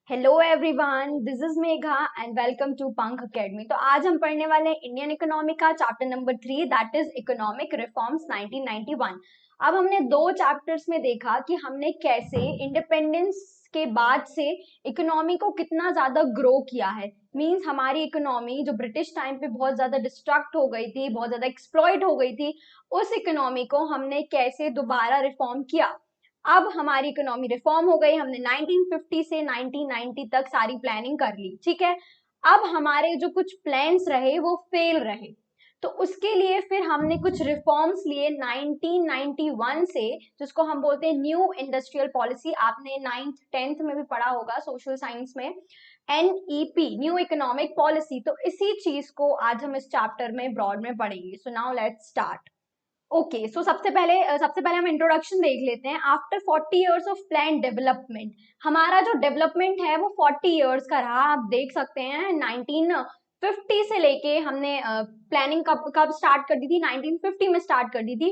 Hello everyone, this is Megha and welcome to Pankh Academy. तो आज हम पढ़ने वाले हैं इंडियन इकोनॉमी का chapter number 3, that is economic reforms 1991। अब हमने दो चैप्टर्स में देखा कि हमने कैसे इंडिपेंडेंस के बाद से इकोनॉमी को कितना ज्यादा ग्रो किया है। मींस हमारी इकोनॉमी जो ब्रिटिश टाइम पे बहुत ज्यादा डिस्ट्रक्ट हो गई थी, बहुत ज्यादा एक्सप्लॉइट हो गई थी, उस इकोनॉमी को हमने कैसे दोबारा रिफॉर्म किया। अब हमारी इकोनॉमी रिफॉर्म हो गई, हमने 1950 से 1990 तक सारी प्लानिंग कर ली, ठीक है। अब हमारे जो कुछ प्लान्स रहे वो फेल रहे, तो उसके लिए फिर हमने कुछ रिफॉर्म्स लिए 1991 से, जिसको हम बोलते हैं न्यू इंडस्ट्रियल पॉलिसी। आपने 9th 10th में भी पढ़ा होगा सोशल साइंस में, NEP, न्यू इकोनॉमिक पॉलिसी। तो इसी चीज को आज हम इस चैप्टर में ब्रॉड में पढ़ेंगे। So now let's start. Okay, so सबसे पहले हम इंट्रोडक्शन देख लेते हैं। After 40 years of plan development, हमारा जो डेवलपमेंट है वो 40 इयर्स का रहा। आप देख सकते हैं 1950 से लेके हमने प्लानिंग कब स्टार्ट कर दी थी, 1950 में स्टार्ट कर दी थी।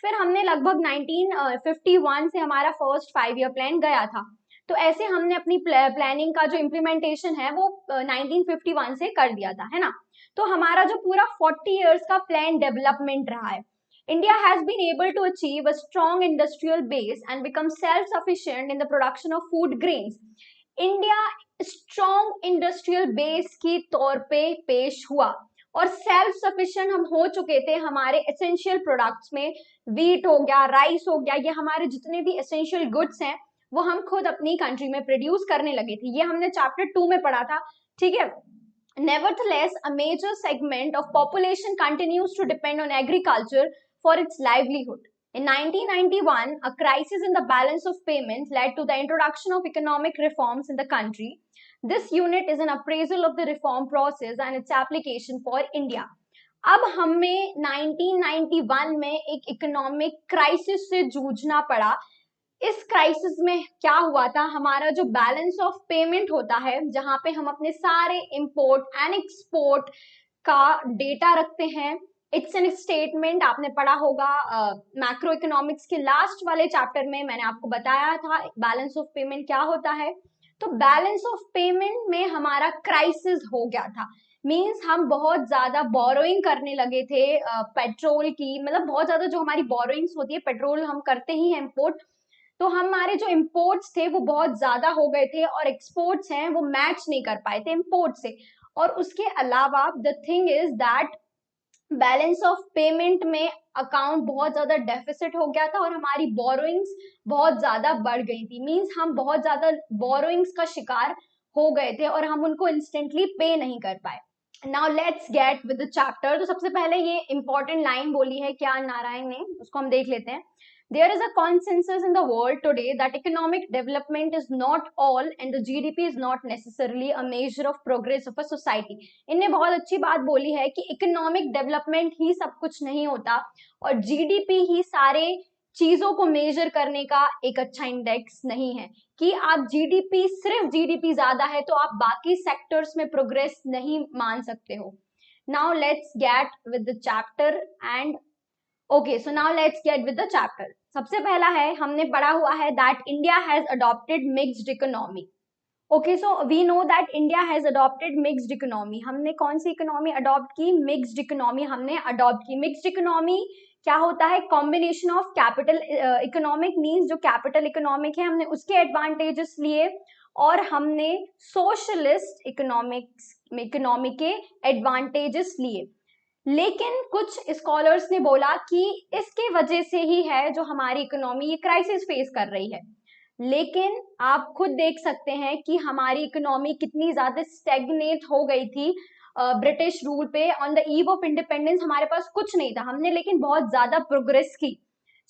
फिर हमने लगभग 1951 से हमारा फर्स्ट 5 ईयर प्लान गया था। तो ऐसे हमने अपनी प्लानिंग का जो इम्प्लीमेंटेशन है वो 1951 से कर दिया था, है ना। तो हमारा जो पूरा 40 इयर्स का प्लान डेवलपमेंट रहा है, India has been able to achieve a strong industrial base and become self-sufficient in the production of food grains. India strong industrial base की तौर पे पेश हुआ और सेल्फ सफिशिएंट हम हो चुके थे हमारे एसेंशियल प्रोडक्ट्स में। वीट हो गया, राइस हो गया, ये हमारे जितने भी एसेंशियल गुड्स हैं वो हम खुद अपनी कंट्री में प्रोड्यूस करने लगे थे। ये हमने चैप्टर 2 में पढ़ा था, ठीक है। Nevertheless, a major segment of population continues to depend on agriculture for its livelihood. In 1991, a crisis in the balance of payments led to the introduction of economic reforms in the country. This unit is an appraisal of the reform process and its application for India. अब हमें 1991 में एक economic crisis से जूझना पड़ा। इस crisis में क्या हुआ था, हमारा जो बैलेंस ऑफ पेमेंट होता है, जहां पे हम अपने सारे इंपोर्ट एंड एक्सपोर्ट का डेटा रखते हैं, इट्स एन स्टेटमेंट। आपने पढ़ा होगा मैक्रो इकोनॉमिक्स के लास्ट वाले चैप्टर में, मैंने आपको बताया था बैलेंस ऑफ पेमेंट क्या होता है। तो बैलेंस ऑफ पेमेंट में हमारा क्राइसिस हो गया था। मींस हम बहुत ज्यादा बोरोइंग करने लगे थे पेट्रोल की, मतलब बहुत ज्यादा जो हमारी बोरोइंग्स होती है, पेट्रोल हम करते ही हैं इंपोर्ट, तो हमारे जो इंपोर्ट्स थे वो बहुत ज्यादा हो गए थे और एक्सपोर्ट्स हैं वो मैच नहीं कर पाए थे इंपोर्ट से। और उसके अलावा the thing is that balance of payment में अकाउंट बहुत ज्यादा डेफिसिट हो गया था और हमारी बोरोइंग्स बहुत ज्यादा बढ़ गई थी। मींस हम बहुत ज्यादा बोरोइंग्स का शिकार हो गए थे और हम उनको इंस्टेंटली पे नहीं कर पाए। Now let's get with the chapter. तो सबसे पहले ये इंपॉर्टेंट लाइन बोली है क्या नारायण ने, उसको हम देख लेते हैं। There is a consensus in the world today that economic development is not all and the GDP is not necessarily a measure of progress of a society. इनने बहुत अच्छी बात बोली है कि इकोनॉमिक डेवलपमेंट ही सब कुछ नहीं होता और जीडीपी ही सारे चीजों को मेजर करने का एक अच्छा इंडेक्स नहीं है, कि आप जीडीपी, सिर्फ जीडीपी ज्यादा है तो आप बाकी सेक्टर्स में प्रोग्रेस नहीं मान सकते हो। Now let's get with the chapter and okay, so now let's get with the chapter. सबसे पहला है, हमने पढ़ा हुआ है that India has adopted mixed economy. Okay, so we know that India has adopted mixed economy. हमने कौन सी इकोनॉमी अडॉप्ट की? मिक्स्ड इकोनॉमी हमने अडॉप्ट की। मिक्स्ड इकोनॉमी क्या होता है? Combination of capital economic, means जो कैपिटल इकोनॉमिक है हमने उसके एडवांटेजेस लिए और हमने सोशलिस्ट इकोनॉमी के एडवांटेजेस लिए। लेकिन कुछ स्कॉलर्स ने बोला कि इसके वजह से ही है जो हमारी इकोनॉमी ये क्राइसिस फेस कर रही है। लेकिन आप खुद देख सकते हैं कि हमारी इकोनॉमी कितनी ज्यादा स्टेगनेट हो गई थी ब्रिटिश रूल पे। On the eve of independence हमारे पास कुछ नहीं था, हमने लेकिन बहुत ज्यादा प्रोग्रेस की।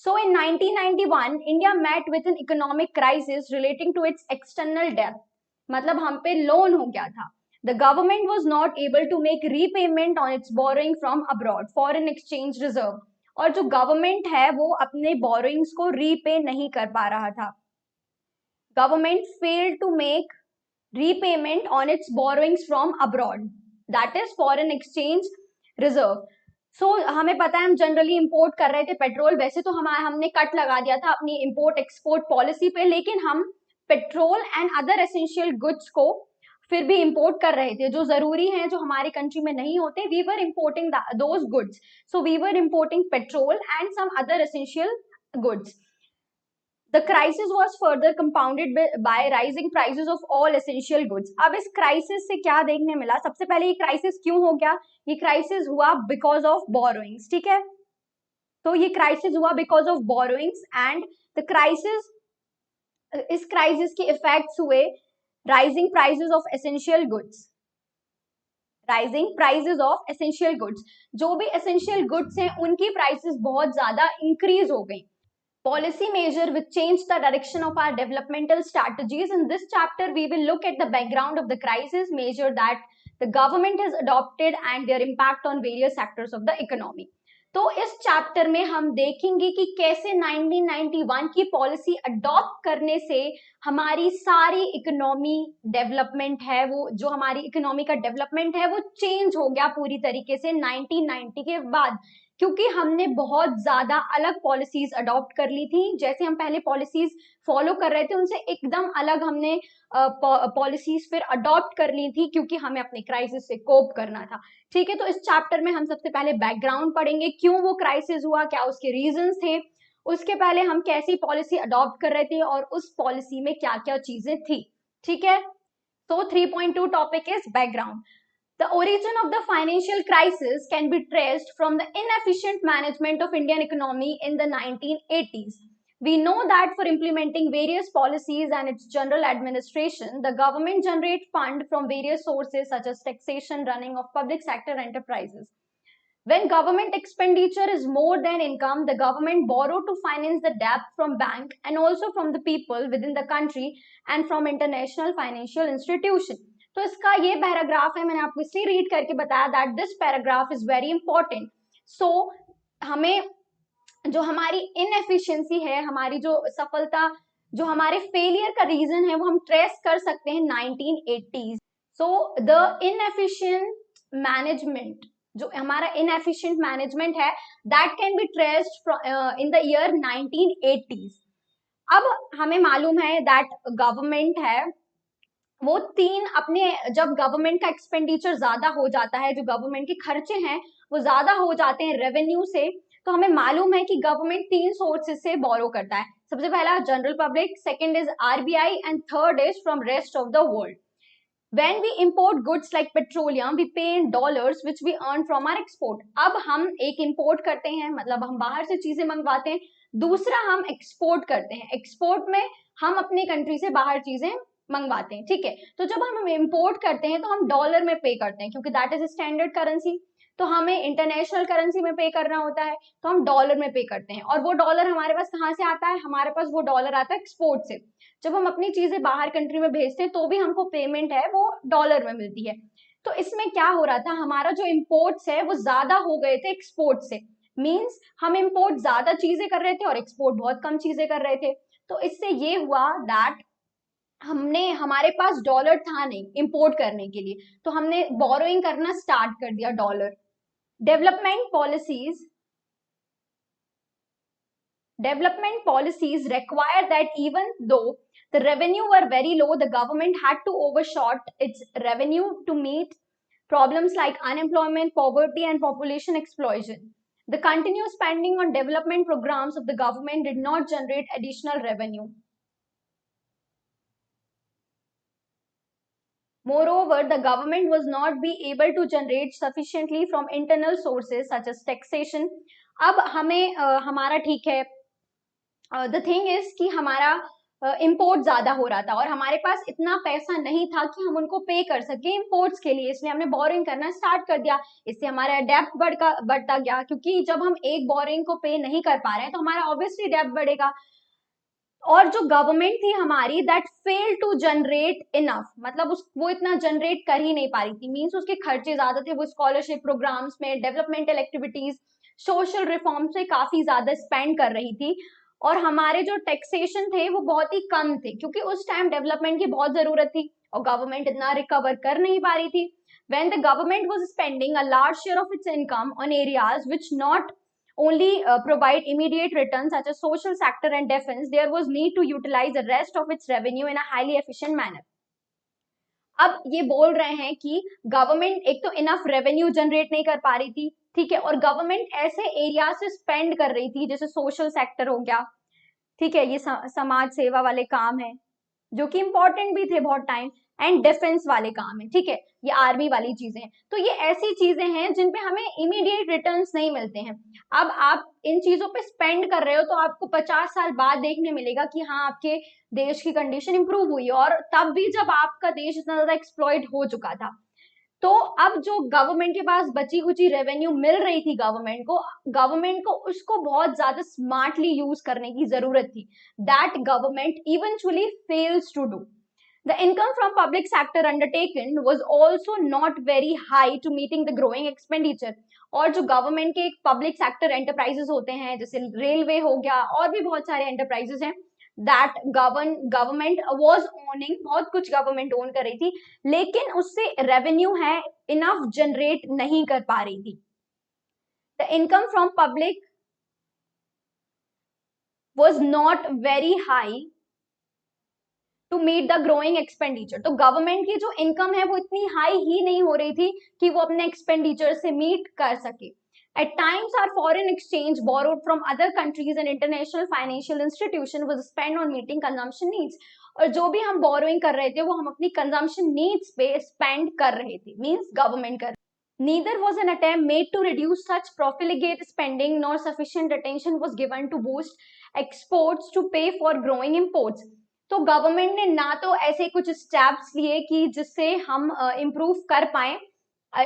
So in 1991 India met with an economic crisis relating to its external डेब्ट, मतलब हम पे लोन हो गया था। The government was not able to make repayment on its borrowing from abroad, foreign exchange reserve, और जो गवर्नमेंट है वो अपने बोरोइंग्स को रीपे नहीं कर पा रहा था। Government failed to make repayment on its borrowings from abroad, that is foreign exchange reserve. So हमें पता है हम जनरली इंपोर्ट कर रहे थे पेट्रोल, वैसे तो हमने कट लगा दिया था अपनी इंपोर्ट एक्सपोर्ट पॉलिसी पे, लेकिन हम petrol and other essential goods को फिर भी इंपोर्ट कर रहे थे, जो जरूरी हैं, जो हमारी कंट्री में नहीं होते. We were importing those goods. So we were importing petrol and some other essential goods. The crisis was further compounded by rising prices of all essential goods. अब इस क्राइसिस से क्या देखने मिला? सबसे पहले ये क्राइसिस क्यों हो गया? ये क्राइसिस हुआ बिकॉज ऑफ बोरोइंग्स. ठीक है, तो ये क्राइसिस हुआ because of borrowings and the crisis, इस क्राइसिस के इफेक्ट्स हुए rising prices of essential goods. Rising prices of essential goods, जो भी एसेंशियल गुड्स हैं उनकी प्राइसेस बहुत ज्यादा इंक्रीज हो गई. Policy measure which changed the direction of our developmental strategies. In this chapter, we will look at the background of the crisis measure that the government has adopted and their impact on various sectors of the economy. तो इस chapter में हम देखेंगे कि कैसे 1991 की policy adopt करने से हमारी सारी इकोनॉमी डेवलपमेंट है, वो जो हमारी इकोनॉमी का डेवलपमेंट है वो चेंज हो गया पूरी तरीके से 1990 के बाद, क्योंकि हमने बहुत ज्यादा अलग पॉलिसीज अडॉप्ट कर ली थी. जैसे हम पहले पॉलिसीज फॉलो कर रहे थे उनसे एकदम अलग हमने पॉलिसीज फिर अडॉप्ट कर ली थी, क्योंकि हमें अपने क्राइसिस से कोप करना था. ठीक है, तो इस चैप्टर में हम सबसे पहले बैकग्राउंड पढ़ेंगे, क्यों वो क्राइसिस हुआ, क्या उसके रीजंस थे, उसके पहले हम कैसी पॉलिसी अडॉप्ट कर रहे थे और उस पॉलिसी में क्या क्या चीजें थी. ठीक है, तो 3.2 topic is background. The origin of the financial crisis can be traced from the inefficient management of Indian economy in the 1980s. We know that for implementing various policies and its general administration, the government generates funds from various sources such as taxation, running of public sector enterprises. When government expenditure is more than income, the government borrow to finance the debt from bank and also from the people within the country and from international financial institutions. तो इसका ये paragraph है, मैंने आपको इसलिए read करके बताया that this paragraph is very important. So हमें जो हमारी इनएफिशिएंसी है, हमारी जो सफलता, जो हमारे फेलियर का रीजन है, वो हम ट्रेस कर सकते हैं 1980s. So the inefficient management, जो हमारा इनएफिशिएंट मैनेजमेंट है, that can be traced in the year 1980s. अब हमें मालूम है दैट गवर्नमेंट है वो अपने जब गवर्नमेंट का एक्सपेंडिचर ज्यादा हो जाता है, जो गवर्नमेंट के खर्चे हैं वो ज्यादा हो जाते हैं रेवेन्यू से, तो हमें मालूम है कि गवर्नमेंट 3 सोर्सेज से बोरो करता है. सबसे पहला general public, second is RBI and third is from rest of the world. When we import goods like petroleum, we pay in dollars which we earn from our export. अब हम एक import करते हैं, मतलब हम बाहर से चीजें मंगवाते हैं. दूसरा हम एक्सपोर्ट करते हैं, एक्सपोर्ट में हम अपनी कंट्री से बाहर चीजें मंगवाते हैं. ठीक है, तो जब हम इंपोर्ट करते हैं तो हम डॉलर में पे करते हैं, क्योंकि दैट इज स्टैंडर्ड करेंसी. तो हमें इंटरनेशनल करेंसी में पे करना होता है, तो हम डॉलर में पे करते हैं. और वो डॉलर हमारे पास कहाँ से आता है? हमारे पास वो डॉलर आता है एक्सपोर्ट से. जब हम अपनी चीजें बाहर कंट्री में भेजते हैं तो भी हमको पेमेंट है वो डॉलर में मिलती है. तो इसमें क्या हो रहा था, हमारा जो इम्पोर्ट्स है वो ज्यादा हो गए थे एक्सपोर्ट से. मीन्स हम इम्पोर्ट ज्यादा चीजें कर रहे थे और एक्सपोर्ट बहुत कम चीजें कर रहे थे. तो इससे ये हुआ दैट हमारे पास डॉलर था नहीं इंपोर्ट करने के लिए, तो हमने बोरोइंग करना स्टार्ट कर दिया dollar. Development policies require that even though the revenue were very low, the government had to overshot its revenue to meet problems like unemployment, poverty, and population explosion. The continuous spending on development programs of the government did not generate additional revenue. Moreover, the government was not be able to generate sufficiently from internal sources such as taxation. अब हमें हमारा ठीक है, the thing is कि हमारा import ज्यादा हो रहा था और हमारे पास इतना पैसा नहीं था कि हम उनको पे कर सके इम्पोर्ट्स के लिए, इसलिए हमने बोरिंग करना स्टार्ट कर दिया. इससे हमारा डेब्ट बढ़ता गया, क्योंकि जब हम एक बोरिंग को पे नहीं कर पा रहे हैं तो हमारा ऑब्वियसली डेब्ट बढ़ेगा. और जो गवर्नमेंट थी हमारी, that fail to generate enough, मतलब वो इतना जनरेट कर ही नहीं पा रही थी. मीन्स उसके खर्चे ज्यादा थे, वो स्कॉलरशिप प्रोग्राम्स में, डेवलपमेंटल एक्टिविटीज, सोशल रिफॉर्म्स में काफी ज्यादा स्पेंड कर रही थी. और हमारे जो टैक्सेशन थे वो बहुत ही कम थे, क्योंकि उस टाइम डेवलपमेंट की बहुत जरूरत थी और गवर्नमेंट इतना रिकवर कर नहीं पा रही थी. When the government was spending a large share of its income on areas which not only provide immediate returns such as social sector and defense, there was need to utilize the rest of its revenue in a highly efficient manner. अब ये बोल रहे हैं कि government एक तो enough revenue generate नहीं कर पा रही थी, ठीक है, और गवर्नमेंट ऐसे एरिया से स्पेंड कर रही थी जैसे सोशल सेक्टर हो गया, ठीक है, ये समाज सेवा वाले काम है जो कि इंपॉर्टेंट भी थे बहुत टाइम, एंड डिफेंस वाले काम है, ठीक है, ये आर्मी वाली चीजें हैं। तो ये ऐसी चीजें हैं जिन पे हमें इमीडिएट रिटर्न्स नहीं मिलते हैं। अब आप इन चीजों पे स्पेंड कर रहे हो तो आपको 50 साल बाद देखने मिलेगा कि हाँ आपके देश की कंडीशन इंप्रूव हुई, और तब भी जब आपका देश इतना ज्यादा एक्सप्लॉइट हो चुका था। तो अब जो गवर्नमेंट के पास बची कुची रेवेन्यू मिल रही थी गवर्नमेंट को उसको बहुत ज्यादा स्मार्टली यूज करने की जरूरत थी, that government eventually fails to do. The income from public sector undertaken was also not very high to meeting the growing expenditure. और जो गवर्नमेंट के पब्लिक सेक्टर एंटरप्राइजेस होते हैं जैसे रेलवे हो गया और भी बहुत सारे एंटरप्राइजेस हैं, दैट गवर्नमेंट वाज ओनिंग, बहुत कुछ गवर्नमेंट ओन कर रही थी, लेकिन उससे रेवेन्यू है इनफ जनरेट नहीं कर पा रही थी। The income from public was not very high to meet the growing expenditure. तो गवर्नमेंट की जो इनकम है वो इतनी हाई ही नहीं हो रही थी कि वो अपने एक्सपेंडिचर से मीट कर सके। At times, our foreign exchange borrowed from other countries and international financial institution was spent on meeting consumption needs. और जो भी हम borrowing कर रहे थे वो हम अपनी consumption needs पे spend कर रहे थे, means government कर। Neither was an attempt made to reduce such profligate spending nor sufficient attention was given to boost exports to pay for growing imports. तो गवर्नमेंट ने ना तो ऐसे कुछ स्टेप्स लिए कि जिससे हम इम्प्रूव कर पाए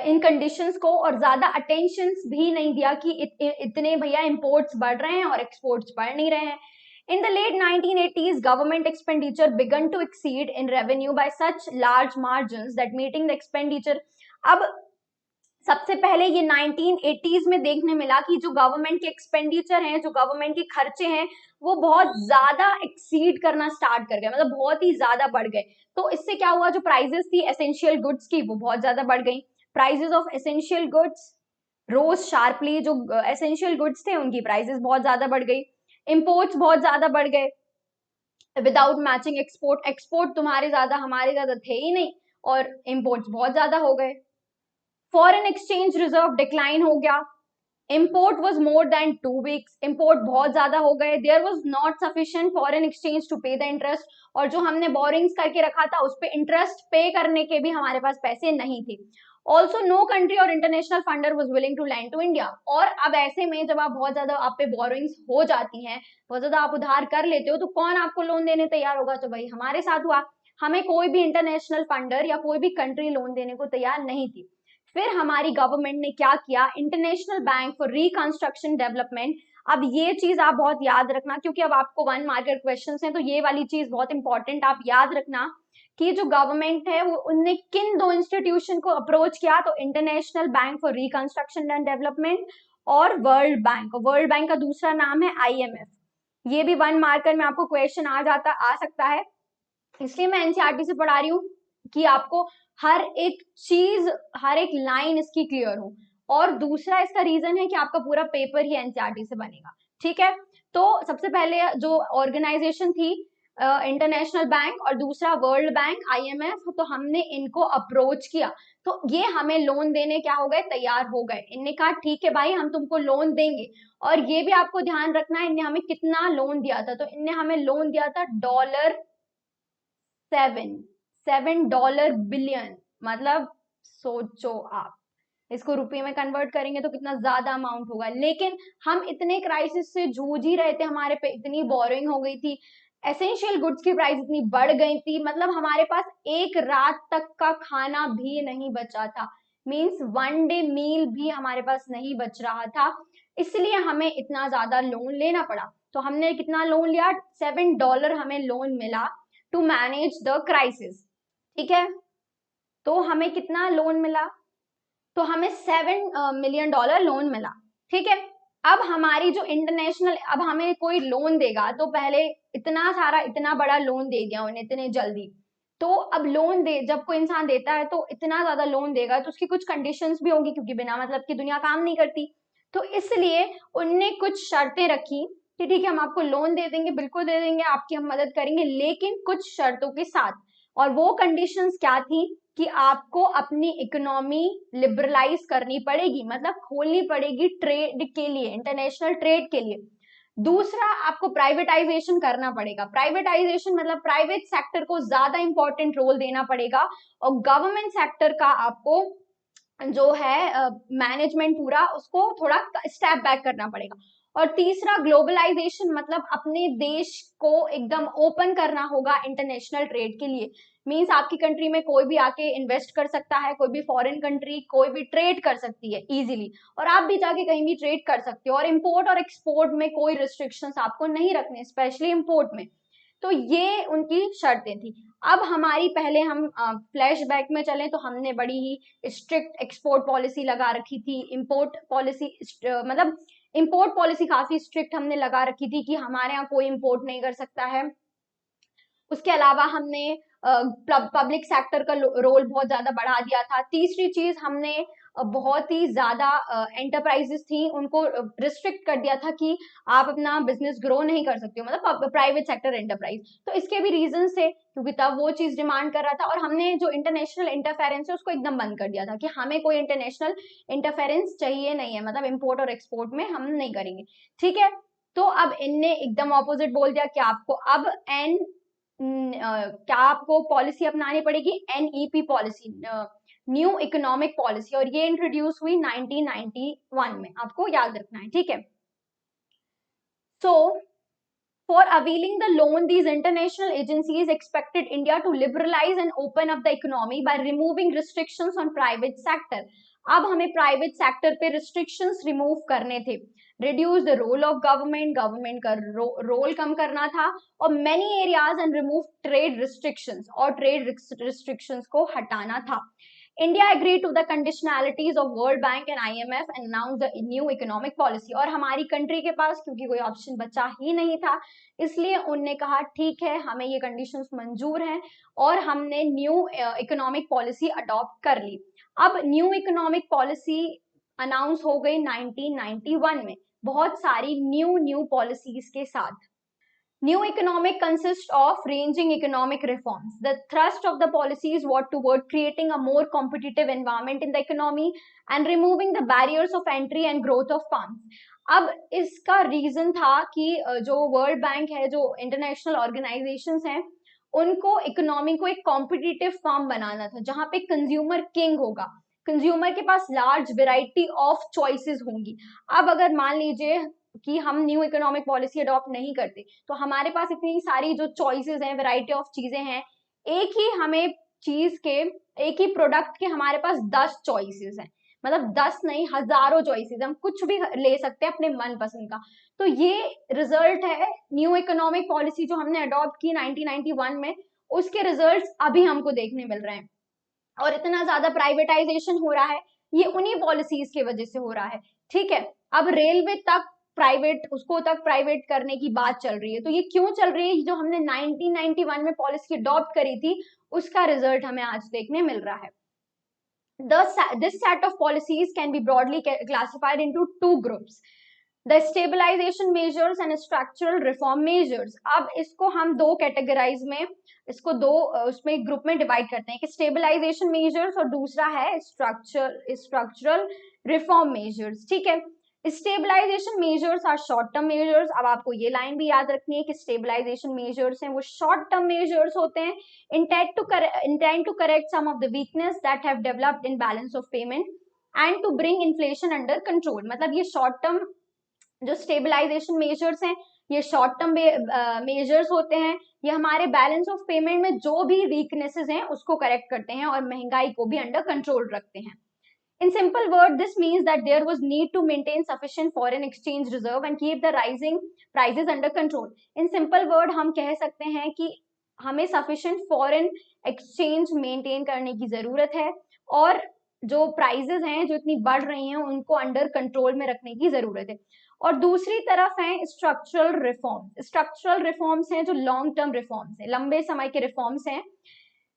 इन कंडीशंस को, और ज्यादा अटेंशन भी नहीं दिया कि इतने भैया इंपोर्ट्स बढ़ रहे हैं और एक्सपोर्ट्स बढ़ नहीं रहे हैं। In the late 1980s, government expenditure began to exceed in revenue by such large margins that meeting the expenditure। अब सबसे पहले ये 1980s में देखने मिला कि जो गवर्नमेंट के एक्सपेंडिचर हैं, जो गवर्नमेंट के खर्चे हैं, वो बहुत ज्यादा एक्सीड करना स्टार्ट कर गए, मतलब बहुत ही ज्यादा बढ़ गए। तो इससे क्या हुआ, जो प्राइसेस थी एसेंशियल गुड्स की वो बहुत ज्यादा बढ़ गई। Prices of essential goods rose sharply, जो एसेंशियल गुड्स थे उनकी प्राइसेस बहुत ज्यादा बढ़ गई। इंपोर्ट्स बहुत ज्यादा बढ़ गए विदाउट मैचिंग एक्सपोर्ट। एक्सपोर्ट तुम्हारे ज्यादा हमारे ज्यादा थे ही नहीं और इंपोर्ट्स बहुत ज्यादा हो गए। फॉरेन एक्सचेंज रिजर्व डिक्लाइन हो गया। Import was more than 2 weeks, import बहुत ज्यादा हो गए। There was not sufficient foreign exchange to pay the interest, और जो हमने बोरिंग्स करके रखा था उस पर इंटरेस्ट पे करने के भी हमारे पास पैसे नहीं थे। ऑल्सो नो कंट्री और international funder was willing to lend to India. और अब ऐसे में जब आप बहुत ज्यादा आप पे बोरिंग्स हो जाती हैं, बहुत ज्यादा आप उधार कर लेते हो, तो कौन आपको लोन देने तैयार होगा? तो भाई हमारे साथ हुआ, हमें कोई भी इंटरनेशनल फंडर या कोई भी कंट्री लोन देने को तैयार नहीं थी। फिर हमारी गवर्नमेंट ने क्या किया, international bank for reconstruction development. अब ये चीज आप बहुत याद रखना क्योंकि अब आपको 1 मार्केट क्वेश्चंस हैं, तो ये वाली चीज बहुत इंपॉर्टेंट आप याद रखना कि जो गवर्नमेंट है वो उनने किन 2 इंस्टीट्यूशन को अप्रोच किया, तो international bank for reconstruction and development और वर्ल्ड बैंक। वर्ल्ड बैंक का दूसरा नाम है IMF। ये भी 1 मार्कर में आपको क्वेश्चन आ सकता है, इसलिए मैं एनसीईआरटी से पढ़ा रही हूँ कि आपको हर एक चीज, हर एक लाइन इसकी क्लियर हो। और दूसरा इसका रीजन है कि आपका पूरा पेपर ही एनसीईआरटी से बनेगा, ठीक है। तो सबसे पहले जो ऑर्गेनाइजेशन थी इंटरनेशनल बैंक और दूसरा वर्ल्ड बैंक IMF, तो हमने इनको अप्रोच किया, तो ये हमें लोन देने क्या हो गए, तैयार हो गए। इनने कहा ठीक है भाई हम तुमको लोन देंगे। और ये भी आपको ध्यान रखना है इनने हमें कितना लोन दिया था, तो इनने हमें लोन दिया था $7 बिलियन। मतलब सोचो आप इसको रुपए में कन्वर्ट करेंगे तो कितना ज्यादा अमाउंट होगा। लेकिन हम इतने क्राइसिस से जूझ ही रहे थे, हमारे पे इतनी बोरिंग हो गई थी, एसेंशियल गुड्स की प्राइस इतनी बढ़ गई थी, मतलब हमारे पास एक रात तक का खाना भी नहीं बचा था, मींस 1 डे मील भी हमारे पास नहीं बच रहा था, इसलिए हमें इतना ज्यादा लोन लेना पड़ा। तो हमने कितना लोन लिया, $7 हमें लोन मिला टू मैनेज द क्राइसिस, ठीक है। तो हमें कितना लोन मिला, तो हमें $7 मिलियन लोन मिला, ठीक है। अब हमारी जो इंटरनेशनल, अब हमें कोई लोन देगा तो पहले इतना सारा इतना बड़ा लोन दे दिया उन्हें इतने जल्दी, तो अब लोन दे जब कोई इंसान देता है तो इतना ज्यादा लोन देगा तो उसकी कुछ कंडीशंस भी होंगी, क्योंकि बिना मतलब की दुनिया काम नहीं करती। तो इसलिए उनने कुछ शर्तें रखी कि ठीक है हम आपको लोन दे देंगे, बिल्कुल दे देंगे, आपकी हम मदद करेंगे, लेकिन कुछ शर्तों के साथ। और वो कंडीशंस क्या थी कि आपको अपनी इकोनॉमी लिबरलाइज करनी पड़ेगी, मतलब खोलनी पड़ेगी ट्रेड के लिए, इंटरनेशनल ट्रेड के लिए। दूसरा, आपको प्राइवेटाइजेशन करना पड़ेगा। प्राइवेटाइजेशन मतलब प्राइवेट सेक्टर को ज्यादा इंपॉर्टेंट रोल देना पड़ेगा और गवर्नमेंट सेक्टर का आपको जो है मैनेजमेंट पूरा उसको थोड़ा स्टेप बैक करना पड़ेगा। और तीसरा, ग्लोबलाइजेशन मतलब अपने देश को एकदम ओपन करना होगा इंटरनेशनल ट्रेड के लिए। मींस आपकी कंट्री में कोई भी आके इन्वेस्ट कर सकता है, कोई भी फॉरेन कंट्री कोई भी ट्रेड कर सकती है इजीली, और आप भी जाके कहीं भी ट्रेड कर सकते हो। और इंपोर्ट और एक्सपोर्ट में कोई रिस्ट्रिक्शंस आपको नहीं रखने, स्पेशली इंपोर्ट में। तो ये उनकी शर्तें थी। अब हमारी, पहले हम फ्लैशबैक में चलें तो हमने बड़ी ही स्ट्रिक्ट एक्सपोर्ट पॉलिसी लगा रखी थी, इंपोर्ट पॉलिसी मतलब इंपोर्ट पॉलिसी काफी स्ट्रिक्ट हमने लगा रखी थी कि हमारे यहाँ कोई इंपोर्ट नहीं कर सकता है। उसके अलावा हमने पब्लिक सेक्टर का रोल बहुत ज्यादा बढ़ा दिया था। तीसरी चीज, हमने बहुत ही ज्यादा एंटरप्राइजेस थी उनको रिस्ट्रिक्ट कर दिया था कि आप अपना बिजनेस ग्रो नहीं कर सकते हो, मतलब प्राइवेट सेक्टर एंटरप्राइज। तो इसके भी रीजन थे, क्योंकि तब वो चीज डिमांड कर रहा था। और हमने जो इंटरनेशनल इंटरफेरेंस है उसको एकदम बंद कर दिया था कि हमें कोई इंटरनेशनल इंटरफेरेंस चाहिए नहीं है, मतलब इम्पोर्ट और एक्सपोर्ट में हम नहीं करेंगे। ठीक है, तो अब इनने एकदम ऑपोजिट बोल दिया कि आपको अब क्या आपको पॉलिसी अपनानी पड़ेगी, NEP policy, new economic policy, और ये इंट्रोड्यूस हुई 1991 में, आपको याद रखना है। ठीक है, सो for availing the loan, these international agencies expected India to liberalize and open up the economy by removing restrictions on private sector. अब हमें प्राइवेट सेक्टर पे रिस्ट्रिक्शंस रिमूव करने थे, reduce the role of government, government का role कम करना था, और many areas and remove trade restrictions, और ट्रेड रिस्ट्रिक्शंस को हटाना था। India agreed to the conditionalities of World Bank and IMF and announced the new economic policy. और हमारी कंट्री के पास क्योंकि कोई ऑप्शन बचा ही नहीं था, इसलिए उनने कहा ठीक है हमें ये कंडीशंस मंजूर हैं, और हमने न्यू इकोनॉमिक पॉलिसी अडॉप्ट कर ली। अब न्यू इकोनॉमिक पॉलिसी अनाउंस हो गई 1991 में, बहुत सारी न्यू पॉलिसीज के साथ। New economic consists of ranging economic reforms. The thrust of the policies was toward creating a more competitive environment in the economy and removing the barriers of entry and growth of firms. अब इसका reason था कि जो world bank है, जो international organisations हैं, उनको economy को एक कॉम्पिटिटिव फॉर्म बनाना था जहां पे कंज्यूमर किंग होगा, कंज्यूमर के पास लार्ज वेराइटी ऑफ चॉइसेस होंगी। अब अगर मान लीजिए कि हम न्यू इकोनॉमिक पॉलिसी अडॉप्ट नहीं करते, तो हमारे पास इतनी सारी जो चॉइसेस हैं, वैरायटी ऑफ चीजें हैं, एक ही हमें चीज के, एक ही प्रोडक्ट के हमारे पास 10 चॉइसेस हैं, मतलब 10 नहीं हजारों चॉइसेस, हम कुछ भी ले सकते हैं अपने मन पसंद का। तो ये रिजल्ट है न्यू इकोनॉमिक पॉलिसी जो हमने अडॉप्ट की 1991 में, उसके रिजल्ट्स अभी हमको देखने मिल रहे हैं। और इतना ज्यादा प्राइवेटाइजेशन हो रहा है, ये उन्हीं पॉलिसीज की वजह से हो रहा है। ठीक है, अब रेलवे तक प्राइवेट, उसको तक प्राइवेट करने की बात चल रही है। तो ये क्यों चल रही है? जो हमने 1991 में पॉलिसी अडॉप्ट करी थी, उसका रिजल्ट हमें आज देखने मिल रहा है। This set of policies can be broadly classified into two groups: the stabilization measures and structural reform measures. अब इसको हम दो कैटेगराइज में, इसको दो उसमें ग्रुप में डिवाइड करते हैं कि स्टेबलाइजेशन मेजर्स और दूसरा है स्ट्रक्चरल रिफॉर्म मेजर्स। ठीक है, stabilisation measures are short term measures. अब आपको ये लाइन भी याद रखनी है कि स्टेबलाइजेशन मेजर्स हैं वो शॉर्ट टर्म मेजर्स होते हैं, intend to correct some of the weakness that have developed in balance of payment and to bring inflation under control. मतलब ये शॉर्ट टर्म जो स्टेबलाइजेशन मेजर्स हैं, ये शॉर्ट टर्म मेजर्स होते हैं, ये हमारे बैलेंस ऑफ पेमेंट में जो भी वीकनेसेस हैं उसको करेक्ट करते हैं और महंगाई को भी अंडर कंट्रोल रखते हैं। In simple word, this means that there was need to maintain sufficient foreign exchange reserve and keep the rising prices under control. In simple word, हम कह सकते हैं कि हमें sufficient foreign exchange maintain करने की जरूरत है, और जो प्राइजेस हैं जो इतनी बढ़ रही हैं उनको अंडर कंट्रोल में रखने की जरूरत है। और दूसरी तरफ है स्ट्रक्चरल रिफॉर्म्स। स्ट्रक्चरल रिफॉर्म्स हैं जो लॉन्ग टर्म रिफॉर्म्स हैं, लंबे समय के रिफॉर्म्स हैं।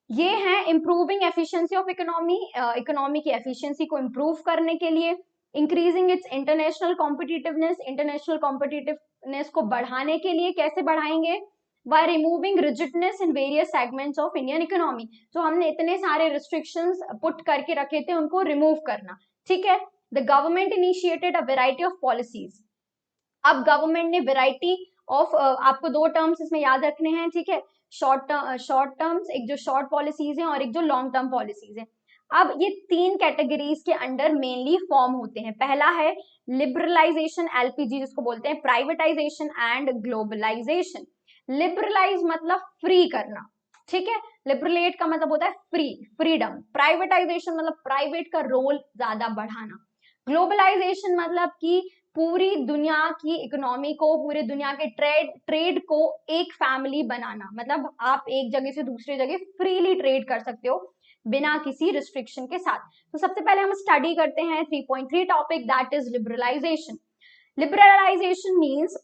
ये हैं improving efficiency of economy, economy की एफिशिएंसी को इम्प्रूव करने के लिए, increasing its international competitiveness, international competitiveness को बढ़ाने के लिए कैसे बढ़ाएंगे, by removing rigidness in various segments of Indian economy, जो हमने इतने सारे रिस्ट्रिक्शंस पुट करके रखे थे उनको रिमूव करना, ठीक है। The government initiated a variety of policies, अब गवर्नमेंट ने वेराइटी ऑफ, आपको दो टर्म्स इसमें याद रखने हैं, ठीक है, शॉर्ट टर्म्स, एक जो शॉर्ट पॉलिसीज हैं और एक जो लॉन्ग टर्म पॉलिसीज हैं। अब ये तीन कैटेगरीज के अंडर मेनली फॉर्म होते हैं। पहला है लिबरलाइजेशन, एलपीजी जिसको बोलते हैं, प्राइवेटाइजेशन एंड ग्लोबलाइजेशन। लिबरलाइज मतलब फ्री करना, ठीक है, लिबरलेट का मतलब होता है फ्री, फ्रीडम। प्राइवेटाइजेशन मतलब प्राइवेट का रोल ज्यादा बढ़ाना। ग्लोबलाइजेशन मतलब कि पूरी दुनिया की इकोनॉमी को, पूरे दुनिया के ट्रेड को एक फैमिली बनाना, मतलब आप एक जगह से दूसरी जगह फ्रीली ट्रेड कर सकते हो बिना किसी रिस्ट्रिक्शन के साथ। तो सबसे पहले हम स्टडी करते हैं 3.3 topic, that is liberalisation. Liberalisation means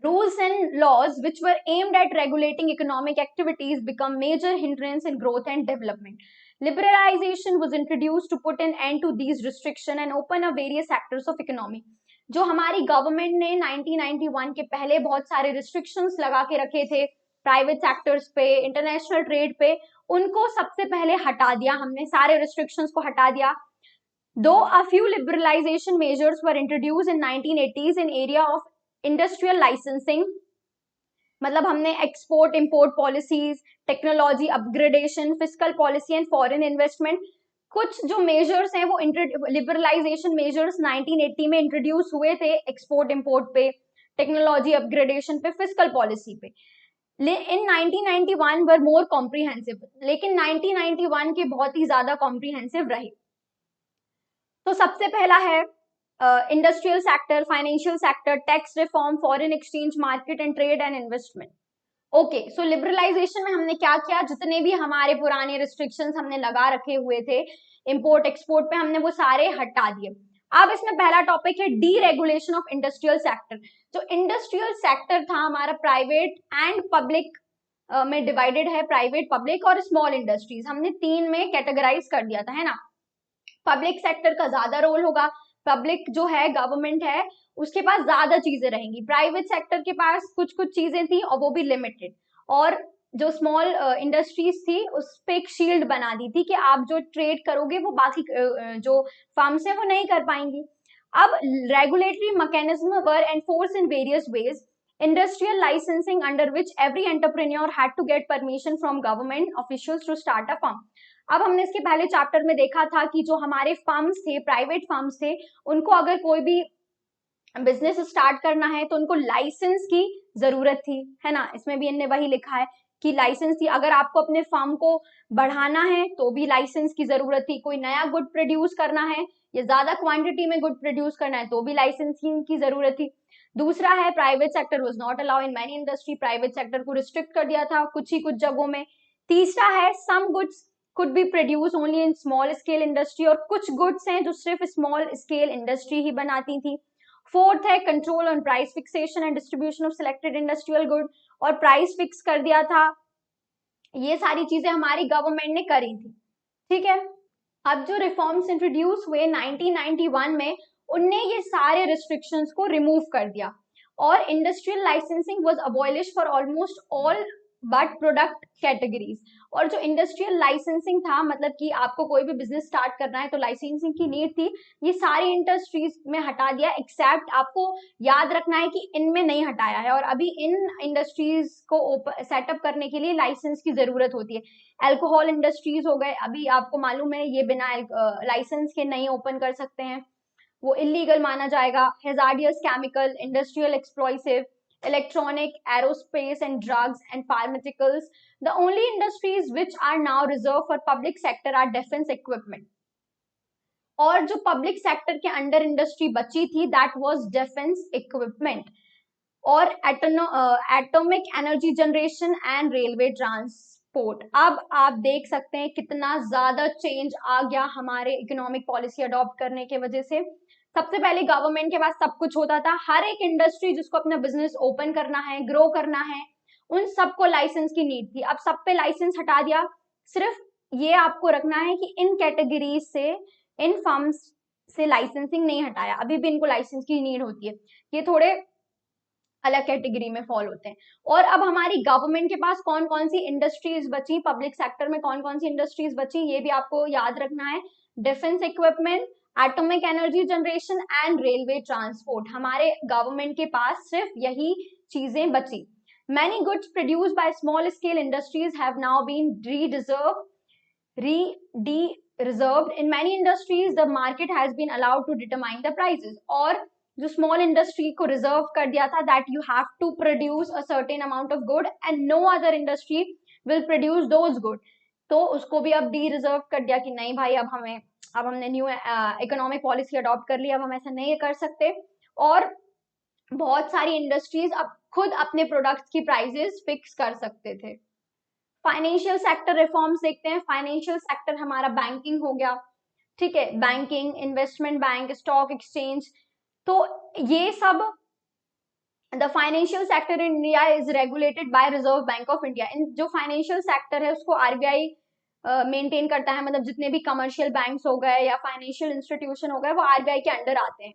rules and laws which were aimed at regulating economic activities become major hindrance in growth and development. Liberalization was introduced to put an end to these restrictions and open up various sectors of economy. जो हमारी government ने 1991 के पहले बहुत सारे restrictions लगा के रखे थे प्राइवेट सेक्टर्स पे, इंटरनेशनल ट्रेड पे, उनको सबसे पहले हटा दिया हमने, सारे रिस्ट्रिक्शंस को हटा दिया। Though a few liberalization measures were introduced in 1980s in area of industrial licensing, मतलब हमने export import policies, technology upgradation, fiscal policy and foreign investment, कुछ जो मेजर्स हैं वो लिबरलाइजेशन मेजर्स 1980 में इंट्रोड्यूस हुए थे एक्सपोर्ट इंपोर्ट पे, टेक्नोलॉजी अपग्रेडेशन पे, फिस्कल पॉलिसी पे। इन 1991 वर मोर कॉम्प्रिहेंसिव, लेकिन 1991 के बहुत ही ज्यादा कॉम्प्रिहेंसिव रहे। तो सबसे पहला है industrial sector, financial sector, tax reform, foreign exchange market and trade and investment. Okay, so liberalisation में हमने क्या किया, जितने भी हमारे पुराने रिस्ट्रिक्शंस हमने लगा रखे हुए थे इंपोर्ट एक्सपोर्ट पे, हमने वो सारे हटा दिए। अब इसमें पहला टॉपिक है D regulation of industrial sector. जो इंडस्ट्रियल सेक्टर था हमारा प्राइवेट एंड पब्लिक में डिवाइडेड है, प्राइवेट, पब्लिक और स्मॉल इंडस्ट्रीज, हमने तीन में कैटेगराइज कर दिया था, है ना। पब्लिक सेक्टर का ज्यादा रोल होगा, पब्लिक जो है गवर्नमेंट है उसके पास ज्यादा चीजें रहेंगी, प्राइवेट सेक्टर के पास कुछ कुछ चीजें थी और वो भी लिमिटेड, और जो स्मॉल इंडस्ट्रीज थी उस पे एक शील्ड बना दी थी कि आप जो ट्रेड करोगे वो बाकी जो फर्म्स है वो नहीं कर पाएंगी। अब regulatory mechanism were enforce in various ways, industrial licensing under which every entrepreneur had to get permission from government officials to start a firm. अब हमने इसके पहले चैप्टर में देखा था कि जो हमारे फर्म्स थे, प्राइवेट फर्म्स थे, उनको अगर कोई भी बिजनेस स्टार्ट करना है तो उनको लाइसेंस की जरूरत थी, है ना। इसमें भी इनने वही लिखा है कि लाइसेंस थी, अगर आपको अपने फर्म को बढ़ाना है तो भी लाइसेंस की जरूरत थी, कोई नया गुड प्रोड्यूस करना है या ज्यादा क्वांटिटी में गुड प्रोड्यूस करना है तो भी लाइसेंसिंग की जरूरत थी। दूसरा है private sector was not allowed in many industry, private sector को रिस्ट्रिक्ट कर दिया था कुछ ही कुछ जगहों में। तीसरा है some goods could be produced only in small scale industry, और कुछ गुड्स हैं जो सिर्फ स्मॉल स्केल इंडस्ट्री ही बनाती थी। फोर्थ है control on price fixation and distribution of selected industrial good, और प्राइस फिक्स कर दिया था। ये सारी चीजें हमारी गवर्नमेंट ने करी थी, ठीक है। अब जो रिफॉर्म्स इंट्रोड्यूस हुए 1991 में, उनने ये सारे रिस्ट्रिक्शंस को रिमूव कर दिया और industrial licensing was abolish for almost all but product categories. और जो इंडस्ट्रियल लाइसेंसिंग था, मतलब कि आपको कोई भी बिजनेस स्टार्ट करना है तो लाइसेंसिंग की नीड थी, ये सारी इंडस्ट्रीज में हटा दिया, एक्सेप्ट आपको याद रखना है कि इनमें नहीं हटाया है, और अभी इन इंडस्ट्रीज को सेटअप करने के लिए लाइसेंस की जरूरत होती है। अल्कोहल इंडस्ट्रीज हो गए, अभी आपको मालूम है ये बिना लाइसेंस के नहीं ओपन कर सकते हैं, वो इलीगल माना जाएगा। Hazardous chemical, industrial explosive, electronic, aerospace and drugs and pharmaceuticals. The only industries which are now reserved for public sector are defense equipment. और जो पब्लिक सेक्टर के अंडर इंडस्ट्री बची थी दैट वाज डिफेंस इक्विपमेंट, और atomic energy generation and railway transport. अब आप देख सकते हैं कितना ज्यादा चेंज आ गया हमारे इकोनॉमिक पॉलिसी अडॉप्ट करने के वजह से। सबसे पहले गवर्नमेंट के पास सब कुछ होता था, हर एक इंडस्ट्री जिसको अपना बिजनेस ओपन करना है, ग्रो करना है, उन सबको लाइसेंस की नीड थी। अब सब पे लाइसेंस हटा दिया, सिर्फ ये आपको रखना है कि इन कैटेगरीज से, इन फर्म्स से लाइसेंसिंग नहीं हटाया, अभी भी इनको लाइसेंस की नीड होती है, ये थोड़े अलग कैटेगरी में फॉल होते हैं। और अब हमारी गवर्नमेंट के पास कौन कौन सी इंडस्ट्रीज बची, पब्लिक सेक्टर में कौन कौन सी इंडस्ट्रीज बची, ये भी आपको याद रखना है। Defence equipment, atomic energy generation and railway transport, हमारे गवर्नमेंट के पास सिर्फ यही चीजें बची। Many goods produced by small scale industries have now been reserved. In many industries, the market has been allowed to determine the prices. और जो small industry को reserve कर दिया था, that you have to produce a certain amount of good and no other industry will produce those good, तो उसको भी अब डी रिजर्व कर दिया कि नहीं भाई, अब हमने न्यू इकोनॉमिक पॉलिसी अडॉप्ट कर ली, अब हम ऐसा नहीं कर सकते। और बहुत सारी इंडस्ट्रीज अब खुद अपने प्रोडक्ट्स की प्राइसेस फिक्स कर सकते थे। फाइनेंशियल सेक्टर रिफॉर्म्स देखते हैं। फाइनेंशियल सेक्टर हमारा बैंकिंग हो गया, ठीक है, banking, investment bank, stock exchange, तो ये सब the financial sector in India is regulated by Reserve Bank of India. इन जो फाइनेंशियल सेक्टर है उसको आरबीआई मेंटेन करता है, मतलब जितने भी कमर्शियल बैंक्स हो गए या फाइनेंशियल इंस्टीट्यूशन हो गए वो आरबीआई के अंडर आते हैं।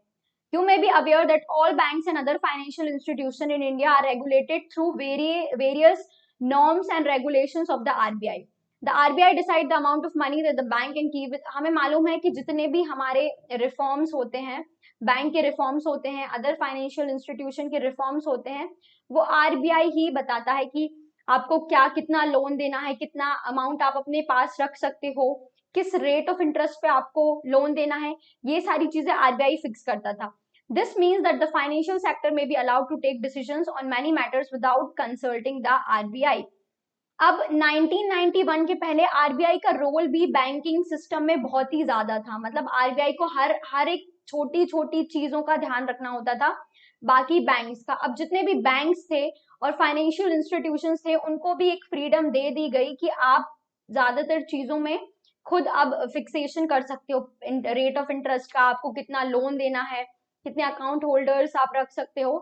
You may be aware that all banks and other financial institutions in India are regulated through various norms and regulations of the RBI. The RBI decide the amount of money that the bank can keep. हमें मालूम है कि जितने भी हमारे reforms होते हैं, bank के रिफॉर्म्स होते हैं, अदर फाइनेंशियल इंस्टीट्यूशन के रिफॉर्म्स होते हैं, वो आरबीआई ही बताता है कि आपको क्या कितना लोन देना है, कितना अमाउंट आप अपने पास रख सकते हो, किस रेट ऑफ इंटरेस्ट पे आपको लोन देना है, ये सारी चीजें आरबीआई फिक्स करता था। This means that the financial sector may be allowed to take decisions on many matters without consulting the RBI. अब 1991 के पहले आरबीआई का रोल भी बैंकिंग सिस्टम में बहुत ही ज्यादा था, मतलब आरबीआई को हर एक छोटी छोटी चीजों का ध्यान रखना होता था बाकी बैंक्स का। अब जितने भी बैंक्स थे और फाइनेंशियल इंस्टीट्यूशंस थे उनको भी एक फ्रीडम दे दी गई कि आप ज्यादातर चीजों में खुद अब फिक्सेशन कर सकते हो, रेट ऑफ इंटरेस्ट का, आपको कितना लोन देना है, कितने अकाउंट होल्डर्स आप रख सकते हो।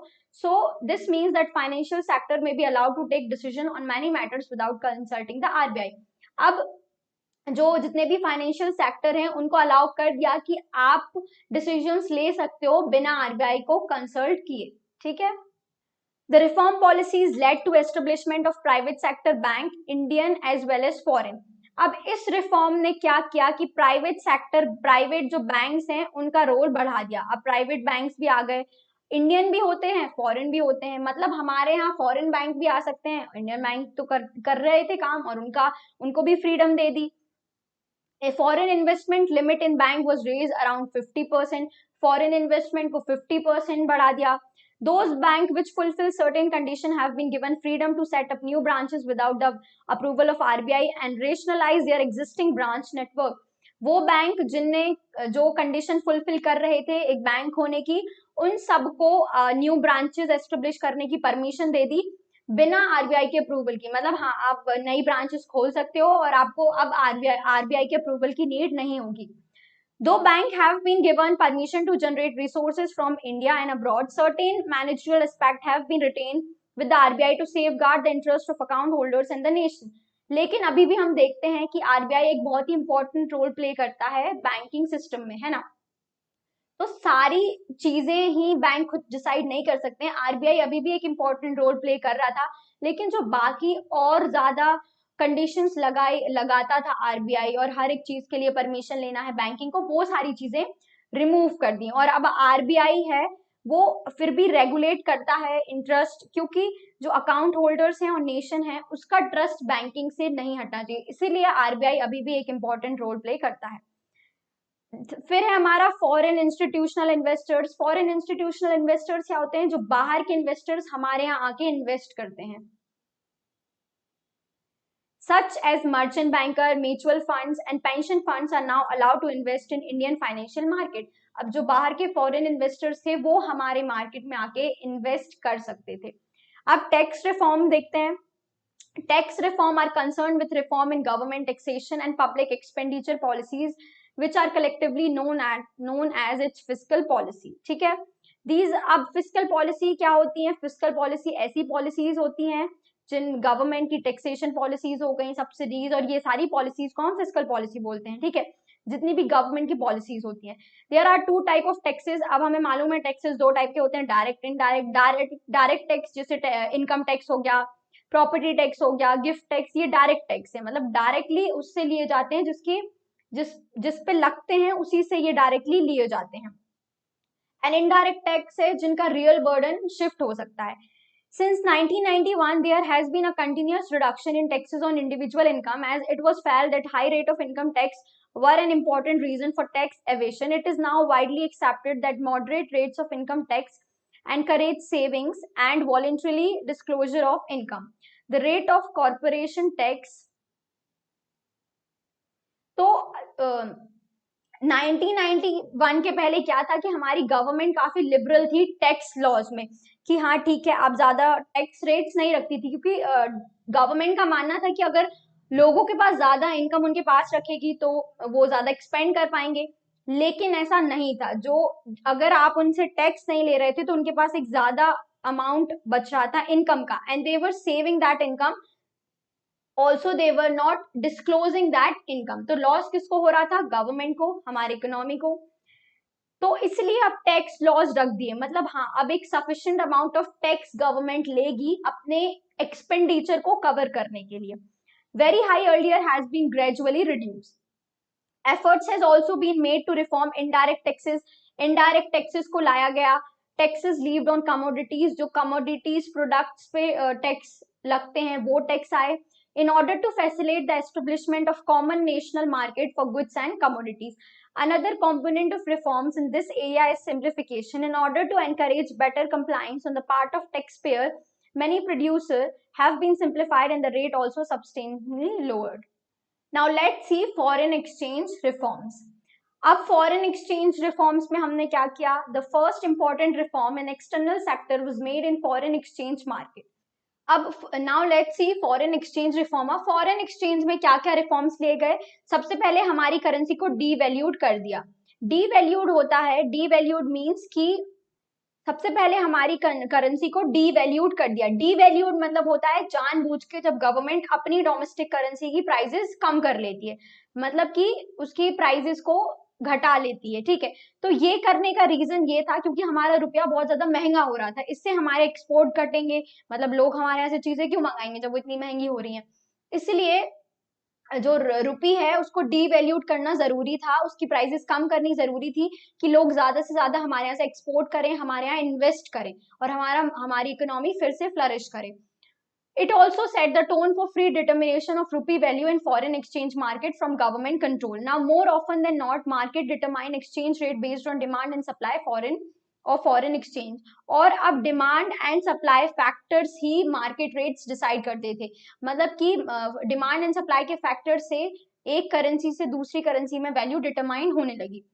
So this means that financial sector में be allowed to take decision on many matters without consulting the RBI. अब जो जितने भी फाइनेंशियल सेक्टर हैं उनको अलाउ कर दिया कि आप डिसीजंस ले सकते हो बिना आरबीआई को कंसल्ट किए, ठीक है। The reform policies led to establishment of private sector bank, Indian as well as foreign. अब इस रिफॉर्म ने क्या किया कि प्राइवेट सेक्टर, प्राइवेट जो बैंक्स हैं उनका रोल बढ़ा दिया। अब प्राइवेट बैंक्स भी आ गए, इंडियन भी होते हैं, फॉरेन भी होते हैं, मतलब हमारे यहाँ फॉरेन बैंक भी आ सकते हैं, इंडियन बैंक तो कर रहे थे काम और उनको भी freedom they the. A foreign investment limit in bank was raised around 50%, foreign investment को 50% बढ़ा दिया। Those bank which fulfill certain condition have been given freedom to set up new branches without the approval of RBI and rationalize their existing branch network. वो bank जिनने जो condition fulfil कर रहे थे एक बैंक होने की, उन सबको न्यू ब्रांचेस एस्टेब्लिश करने की परमिशन दे दी बिना आरबीआई के अप्रूवल की। मतलब हाँ, आप नई ब्रांचेस खोल सकते हो और आपको अब आरबीआई के अप्रूवल की नीड नहीं होगी। Though banks have been given permission to generate resources from India and abroad, certain managerial aspects have been retained with the RBI to safeguard the interest of account holders and the nation. लेकिन अभी भी हम देखते हैं कि RBI एक बहुत ही important role play करता है बैंकिंग सिस्टम में, है ना। तो सारी चीजें ही बैंक खुद डिसाइड नहीं कर सकते हैं, आरबीआई अभी भी एक इंपॉर्टेंट रोल प्ले कर रहा था, लेकिन जो बाकी और ज्यादा कंडीशंस लगाता था आरबीआई और हर एक चीज के लिए परमिशन लेना है बैंकिंग को, वो सारी चीजें रिमूव कर दी। और अब आरबीआई है वो फिर भी रेगुलेट करता है इंटरेस्ट, क्योंकि जो अकाउंट होल्डर्स हैं और नेशन है उसका ट्रस्ट बैंकिंग से नहीं हटना चाहिए, इसीलिए आरबीआई अभी भी एक इंपॉर्टेंट रोल प्ले करता है। फिर है हमारा foreign institutional investors. Foreign institutional investors क्या होते हैं? जो बाहर के इन्वेस्टर्स हमारे यहाँ आके इन्वेस्ट करते हैं। Such as merchant banker, mutual funds and pension funds are now allowed to invest in Indian financial market. अब जो बाहर के फॉरेन इन्वेस्टर्स थे वो हमारे मार्केट में आके इन्वेस्ट कर सकते थे। अब टैक्स रिफॉर्म देखते हैं। Tax reform are concern with reform in government taxation and public expenditure policies which are collectively known as its fiscal policy, ठीक है। These अब fiscal policy क्या होती है? fiscal policy ऐसी policies होती हैं जिन गवर्नमेंट की टैक्सेशन पॉलिसीज हो गई, सब्सिडीज, और ये सारी पॉलिसीज को हम फिस्कल पॉलिसी बोलते हैं, ठीक है। जितनी भी गवर्नमेंट की पॉलिसीज होती हैं। There are two type of taxes. अब हमें मालूम है टैक्सेस दो टाइप के होते हैं, डायरेक्ट इनडायरेक्ट। डायरेक्ट टैक्स जैसे इनकम टैक्स हो गया, प्रॉपर्टी टैक्स हो गया, गिफ्ट टैक्स, ये डायरेक्ट टैक्स है, मतलब डायरेक्टली उससे लिए जाते हैं, जिस पे लगते हैं उसी से ये डायरेक्टली लिए जाते हैं। एंड इनडायरेक्ट टैक्स है जिनका रियल बर्डन शिफ्ट हो सकता है। Since 1991, there has been a continuous reduction in taxes on individual income, as it was felt that high rate of income tax were an important reason for tax evasion. It is now widely accepted that moderate rates of income tax encourage savings and voluntary disclosure of income. The rate of corporation tax, तो 1991 के पहले क्या था कि हमारी government काफी liberal थी tax laws में, कि हाँ ठीक है आप ज्यादा टैक्स रेट्स नहीं रखती थी, क्योंकि गवर्नमेंट का मानना था कि अगर लोगों के पास ज्यादा इनकम उनके पास रखेगी तो वो ज्यादा एक्सपेंड कर पाएंगे। लेकिन ऐसा नहीं था, जो अगर आप उनसे टैक्स नहीं ले रहे थे तो उनके पास एक ज्यादा अमाउंट बच रहा था इनकम का, and they were saving that income, also they were not disclosing that income. तो लॉस किसको हो रहा था? गवर्नमेंट को, हमारी इकोनॉमी को। तो इसलिए अब टैक्स लॉज रख दिए, मतलब हाँ अब एक sufficient amount of tax government लेगी अपने एक्सपेंडिचर को कवर करने के लिए। Very high earlier has been gradually reduce. Efforts has also been made to reform indirect taxes. Indirect taxes को लाया गया। टैक्सेस लीव्ड ऑन कमोडिटीज, जो कमोडिटीज प्रोडक्ट्स पे टैक्स लगते हैं वो टैक्स आए। In order to facilitate the establishment of common national market for goods and commodities. Another component of reforms in this area is simplification. In order to encourage better compliance on the part of taxpayer, many producers have been simplified and the rate also substantially lowered. Now let's see foreign exchange reforms. अब foreign exchange reforms में हमने क्या किया? The first important reform in external sector was made in foreign exchange market. अब now let's see foreign exchange reform. अब foreign exchange में क्या क्या रिफॉर्म्स लिए गए? सबसे पहले हमारी करेंसी को डीवैल्यूड कर दिया। डीवैल्यूड होता है, डीवैल्यूड मींस कि सबसे पहले हमारी करेंसी को डीवैल्यूड कर दिया। डीवैल्यूड मतलब होता है जानबूझ के जब गवर्नमेंट अपनी डोमेस्टिक करेंसी की प्राइसेस कम कर लेती है, मतलब कि उसकी प्राइसेस को घटा लेती है, ठीक है। तो ये करने का रीजन ये था क्योंकि हमारा रुपया बहुत ज्यादा महंगा हो रहा था, इससे हमारे एक्सपोर्ट घटेंगे, मतलब लोग हमारे यहाँ से चीजें क्यों मंगाएंगे जब वो इतनी महंगी हो रही है। इसलिए जो रुपी है उसको डीवैल्यूड करना जरूरी था, उसकी प्राइसेस कम करनी जरूरी थी कि लोग ज्यादा से ज्यादा हमारे यहाँ से एक्सपोर्ट करें, हमारे यहाँ इन्वेस्ट करें और हमारी इकोनॉमी फिर से फ्लरिश करे। It also set the tone for free determination of rupee value in foreign exchange market from government control. Now, more often than not, market determine exchange rate based on demand and supply foreign exchange. और अब demand and supply factors he market rates decide करते थे, मतलब कि demand and supply के factor से एक currency से दूसरी करेंसी में वैल्यू डिटरमाइन होने लगी।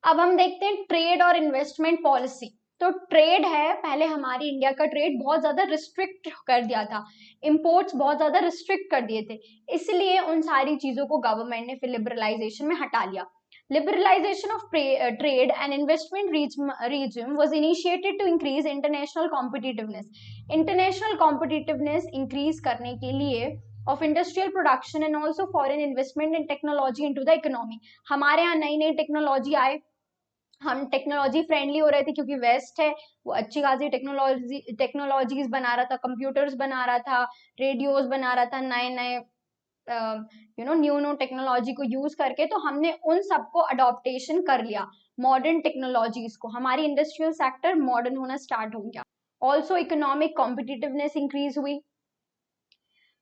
अब हम देखते हैं ट्रेड और इन्वेस्टमेंट पॉलिसी। तो ट्रेड है, पहले हमारी इंडिया का ट्रेड बहुत ज्यादा रिस्ट्रिक्ट कर दिया था, इंपोर्ट्स बहुत ज्यादा रिस्ट्रिक्ट कर दिए थे, इसलिए उन सारी चीजों को गवर्नमेंट ने फिर लिबरलाइजेशन में हटा लिया। Liberalization of trade and investment regime was initiated to increase international competitiveness. International competitiveness increase करने के लिए of industrial production and also foreign investment and technology into the economy. हमारे यहाँ नई नई टेक्नोलॉजी आए, हम टेक्नोलॉजी फ्रेंडली हो रहे थे क्योंकि वेस्ट है वो अच्छी खासी टेक्नोलॉजीज बना रहा था, कंप्यूटर्स बना रहा था, रेडियोज बना रहा था, नए नए न्यू टेक्नोलॉजी को यूज करके, तो हमने उन सबको अडॉप्टेशन कर लिया मॉडर्न टेक्नोलॉजीज को, हमारी इंडस्ट्रियल सेक्टर मॉडर्न होना स्टार्ट हो गया। ऑल्सो इकोनॉमिक कॉम्पिटिटिवनेस इंक्रीज हुई।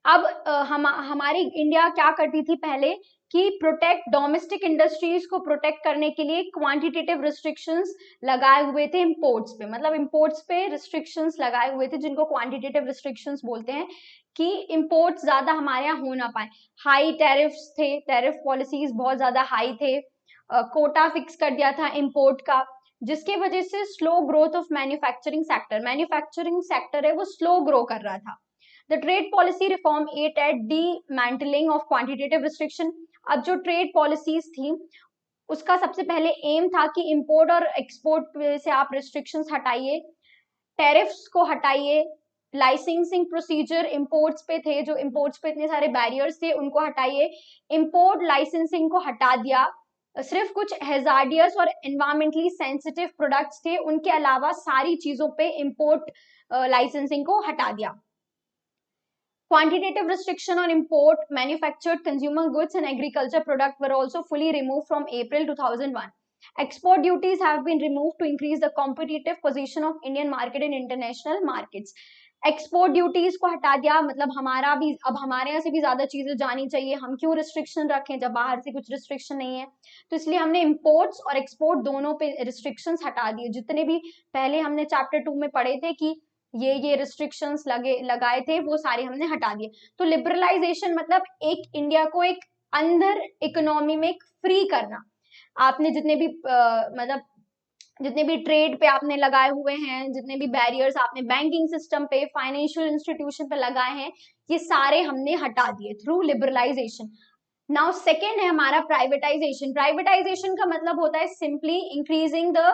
अब हमारी इंडिया क्या करती थी पहले कि प्रोटेक्ट डोमेस्टिक इंडस्ट्रीज को प्रोटेक्ट करने के लिए क्वांटिटेटिव रिस्ट्रिक्शंस लगाए हुए थे इंपोर्ट्स पे, मतलब इंपोर्ट्स पे रिस्ट्रिक्शंस लगाए हुए थे जिनको क्वांटिटेटिव रिस्ट्रिक्शंस बोलते हैं, कि इंपोर्ट्स ज्यादा हमारे यहाँ हो ना पाए। हाई टैरिफ्स थे, टैरिफ पॉलिसीज बहुत ज्यादा हाई थे, कोटा फिक्स कर दिया था इंपोर्ट का, जिसके वजह से slow growth of manufacturing sector है वो स्लो ग्रो कर रहा था। The trade policy reform aimed at dismantling of quantitative restriction. अब जो ट्रेड पॉलिसीज थी उसका सबसे पहले एम था कि इंपोर्ट और एक्सपोर्ट से आप रिस्ट्रिक्शंस हटाइए, टैरिफ्स को हटाइए, लाइसेंसिंग प्रोसीजर इंपोर्ट्स पे थे, जो इंपोर्ट्स पे इतने सारे बैरियर्स थे उनको हटाइए, इंपोर्ट लाइसेंसिंग को हटा दिया, सिर्फ कुछ हेजार्डियस और एनवायरमेंटली सेंसिटिव प्रोडक्ट्स थे, उनके अलावा सारी चीजों पे इंपोर्ट लाइसेंसिंग को हटा दिया। Quantitative restriction on import, manufactured consumer goods and agriculture products were also fully removed from April 2001. Export duties have been removed to increase the competitive position of Indian market in international markets. Export duties को हटा दिया, मतलब हमारा भी अब हमारे यहाँ से भी ज्यादा चीजें जानी चाहिए, हम क्यों रिस्ट्रिक्शन रखें जब बाहर से कुछ रिस्ट्रिक्शन नहीं है, तो इसलिए हमने इंपोर्ट्स और एक्सपोर्ट दोनों पे रिस्ट्रिक्शंस हटा दिए। जितने भी पहले हमने चैप्टर 2 में पढ़े थे कि ये रिस्ट्रिक्शंस लगाए थे वो सारे हमने हटा दिए। तो लिबरलाइजेशन मतलब एक इंडिया को एक अंदर इकोनॉमी में एक फ्री करना। आपने जितने भी मतलब जितने भी ट्रेड पे आपने लगाए हुए हैं, जितने भी बैरियर्स आपने बैंकिंग सिस्टम पे, फाइनेंशियल इंस्टीट्यूशन पे लगाए हैं, ये सारे हमने हटा दिए थ्रू लिबरलाइजेशन। नाउ सेकेंड है हमारा प्राइवेटाइजेशन। प्राइवेटाइजेशन का मतलब होता है simply increasing the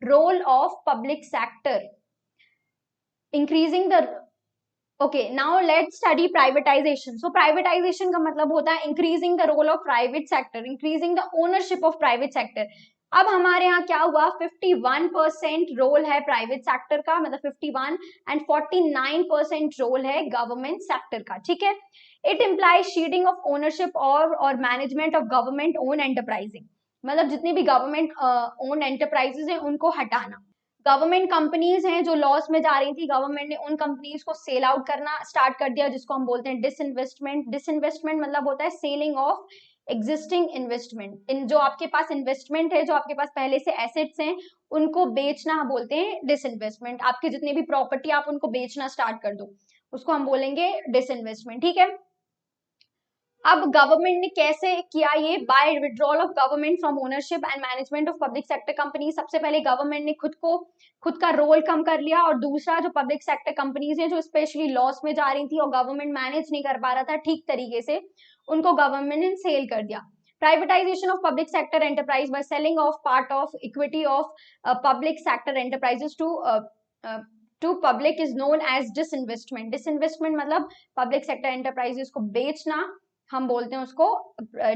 role of public sector, increasing the okay now let's study privatization. So privatization का मतलब होता है increasing the role of private sector, increasing the ownership of private sector. अब हमारे यहाँ क्या हुआ, 51% रोल है प्राइवेट सेक्टर का, मतलब 51 एंड 49% रोल है गवर्नमेंट सेक्टर का, ठीक है। इट इम्प्लाइज शीडिंग ऑफ ओनरशिप और management of government own enterprising, मतलब जितनी भी गवर्नमेंट ओन एंटरप्राइजेज हैं उनको हटाना। गवर्नमेंट कंपनीज हैं जो लॉस में जा रही थी, गवर्नमेंट ने उन कंपनीज को सेल आउट करना स्टार्ट कर दिया, जिसको हम बोलते हैं डिसइन्वेस्टमेंट। डिसइन्वेस्टमेंट मतलब होता है सेलिंग ऑफ एग्जिस्टिंग इन्वेस्टमेंट। इन जो आपके पास इन्वेस्टमेंट है, जो आपके पास पहले से एसेट्स हैं, उनको बेचना बोलते हैं डिसइन्वेस्टमेंट। आपकी जितनी भी प्रॉपर्टी आप उनको बेचना स्टार्ट कर दो, उसको हम बोलेंगे डिसइन्वेस्टमेंट, ठीक है। अब गवर्नमेंट ने कैसे किया ये, by withdrawal of government from ownership and management of public sector company. सबसे पहले गवर्नमेंट ने खुद का रोल कम कर लिया, और दूसरा जो पब्लिक सेक्टर कंपनीज हैं जो स्पेशली लॉस में जा रही थी और गवर्नमेंट मैनेज नहीं कर पा रहा था ठीक तरीके से, उनको गवर्नमेंट ने सेल कर दिया। Privatisation of public sector enterprise by selling off part of equity of public sector enterprises to public is known as disinvestment. Disinvestment मतलब पब्लिक सेक्टर एंटरप्राइजेस को बेचना, हम बोलते हैं उसको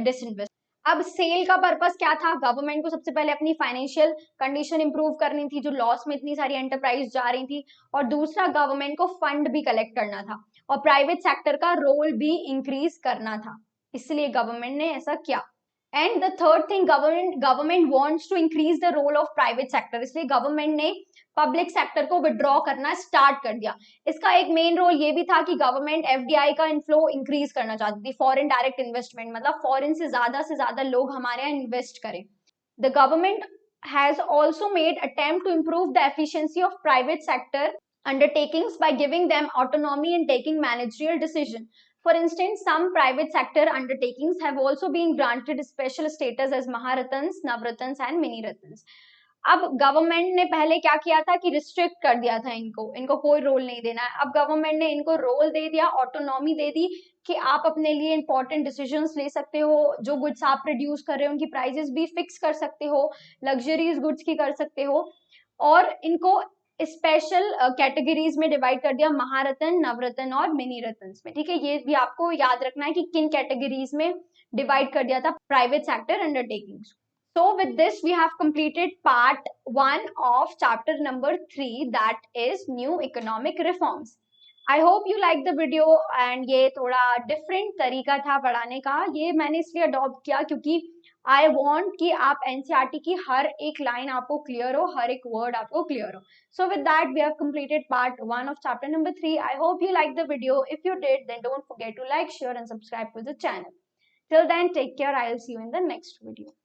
डिसइन्वेस्ट। अब सेल का पर्पस क्या था, गवर्नमेंट को सबसे पहले अपनी फाइनेंशियल कंडीशन इंप्रूव करनी थी, जो लॉस में इतनी सारी एंटरप्राइज जा रही थी, और दूसरा गवर्नमेंट को फंड भी कलेक्ट करना था, और प्राइवेट सेक्टर का रोल भी इंक्रीज करना था, इसलिए गवर्नमेंट ने ऐसा किया। And the third thing, government wants to increase the role of private sector, इसलिए गवर्नमेंट ने पब्लिक सेक्टर को विड्रॉ करना स्टार्ट कर दिया। इसका एक मेन रोल ये भी था कि गवर्नमेंट एफडीआई का इनफ्लो इंक्रीज करना चाहती थी, फॉरेन डायरेक्ट इन्वेस्टमेंट, मतलब फॉरेन से ज्यादा लोग हमारे यहाँ इन्वेस्ट करें। The government has also made attempt to improve the efficiency of private sector undertakings by giving them autonomy in taking managerial decision. For instance, some private sector undertakings have also been granted special status as Maharatans, Navratans and Mini Ratans. अब government ने पहले क्या किया था कि restrict कर दिया था इनको कोई रोल नहीं देना है। अब गवर्नमेंट ने इनको रोल दे दिया, ऑटोनॉमी दे दी कि आप अपने लिए इंपॉर्टेंट डिसीजंस ले सकते हो, जो गुड्स आप प्रोड्यूस कर रहे हो उनकी प्राइसेस भी फिक्स कर सकते हो, लग्जरीज गुड्स की कर सकते हो, और इनको स्पेशल कैटेगरीज में डिवाइड कर दिया, महारत्न, नवरत्न और मिनी रत्न में, ठीक है। ये भी आपको याद रखना है कि किन कैटेगरीज में डिवाइड कर दिया था private sector undertakings. So with this we have completed part 1 of chapter number 3, that is new economic reforms. I hope you like the video, and ये थोड़ा different तरीका था पढ़ाने का, ये मैंने इसलिए अडॉप्ट किया क्योंकि I want कि आप NCERT की हर एक लाइन आपको क्लियर हो, हर एक वर्ड आपको क्लियर हो। So with that we have completed part 1 of chapter number 3. I hope you liked the video. If you did, then don't forget to like, share and subscribe to the channel. Till then, take care. I'll see you in the next video.